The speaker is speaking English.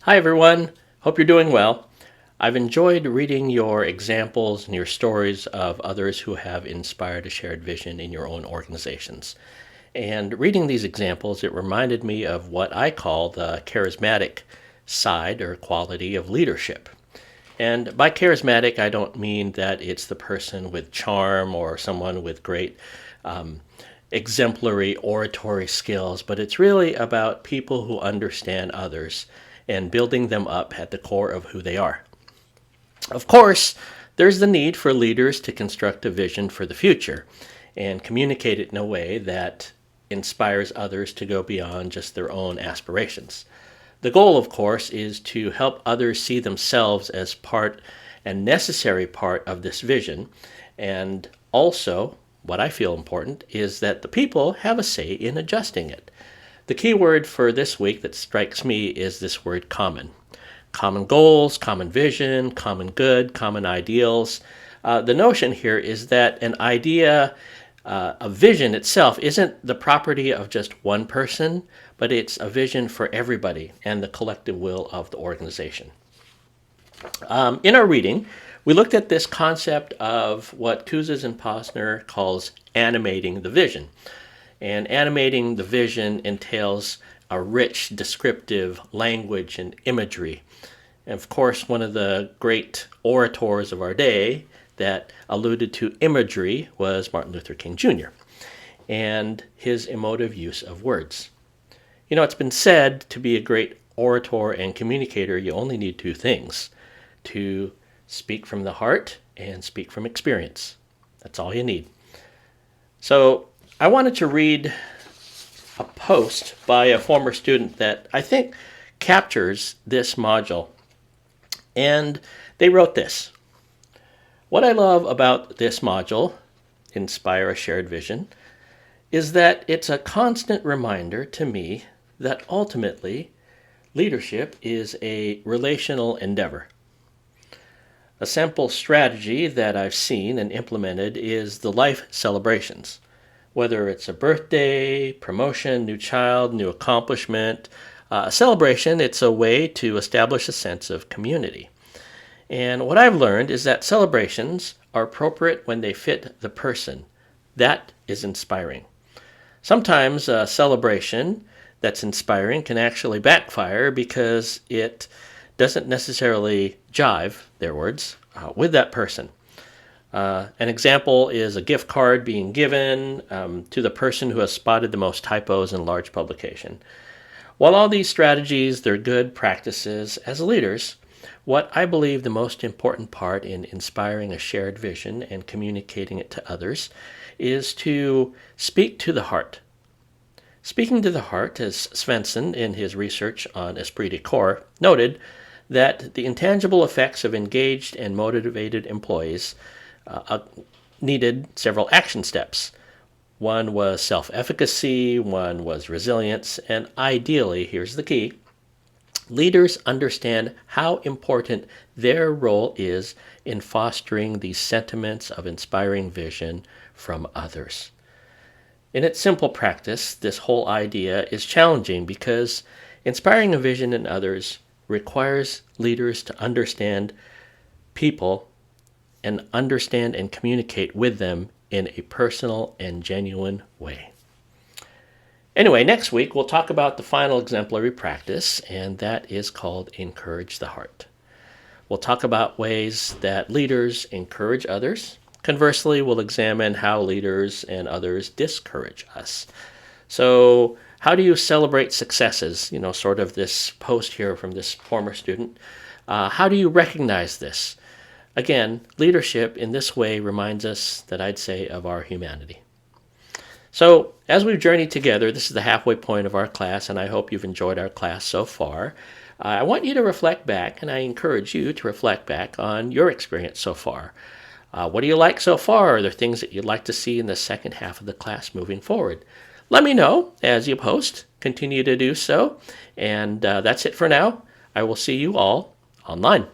Hi, everyone. Hope you're doing well. I've enjoyed reading your examples and your stories of others who have inspired a shared vision in your own organizations. And reading these examples, it reminded me of what I call the charismatic side or quality of leadership. And by charismatic, I don't mean that it's the person with charm or someone with great exemplary oratory skills, but it's really about people who understand others and building them up at the core of who they are. Of course, there's the need for leaders to construct a vision for the future and communicate it in a way that inspires others to go beyond just their own aspirations. The goal, of course, is to help others see themselves as part and necessary part of this vision. And also, what I feel important is that the people have a say in adjusting it. The key word for this week that strikes me is this word common. Common goals, common vision, common good, common ideals. The notion here is that an idea, a vision itself, isn't the property of just one person, but it's a vision for everybody and the collective will of the organization. In our reading, we looked at this concept of what Kouzes and Posner calls animating the vision. And animating the vision entails a rich, descriptive language and imagery. And of course, one of the great orators of our day that alluded to imagery was Martin Luther King Jr. and his emotive use of words. You know, it's been said to be a great orator and communicator, you only need two things: to speak from the heart and speak from experience. That's all you need. So I wanted to read a post by a former student that I think captures this module. And they wrote this: "What I love about this module, Inspire a Shared Vision, is that it's a constant reminder to me that ultimately leadership is a relational endeavor. A simple strategy that I've seen and implemented is the life celebrations. Whether it's a birthday, promotion, new child, new accomplishment, a celebration, it's a way to establish a sense of community. And what I've learned is that celebrations are appropriate when they fit the person. That is inspiring. Sometimes a celebration that's inspiring can actually backfire because it doesn't necessarily jive, their words, with that person. An example is a gift card being given to the person who has spotted the most typos in a large publication. While all these strategies, they're good practices as leaders, what I believe the most important part in inspiring a shared vision and communicating it to others is to speak to the heart. Speaking to the heart, as Svensson in his research on esprit de corps noted, that the intangible effects of engaged and motivated employees needed several action steps. One was self-efficacy, one was resilience, and ideally, here's the key, leaders understand how important their role is in fostering these sentiments of inspiring vision from others. In its simple practice, this whole idea is challenging because inspiring a vision in others requires leaders to understand people and understand and communicate with them in a personal and genuine way. Anyway, next week we'll talk about the final exemplary practice, and that is called Encourage the Heart. We'll talk about ways that leaders encourage others. Conversely, we'll examine how leaders and others discourage us. So, how do you celebrate successes? You know, sort of this post here from this former student. How do you recognize this? Again, leadership in this way reminds us that I'd say of our humanity. So, as we've journeyed together, this is the halfway point of our class, and I hope you've enjoyed our class so far. I want you to reflect back, and I encourage you to reflect back on your experience so far. What do you like so far? Are there things that you'd like to see in the second half of the class moving forward? Let me know as you post. Continue to do so. And that's it for now. I will see you all online.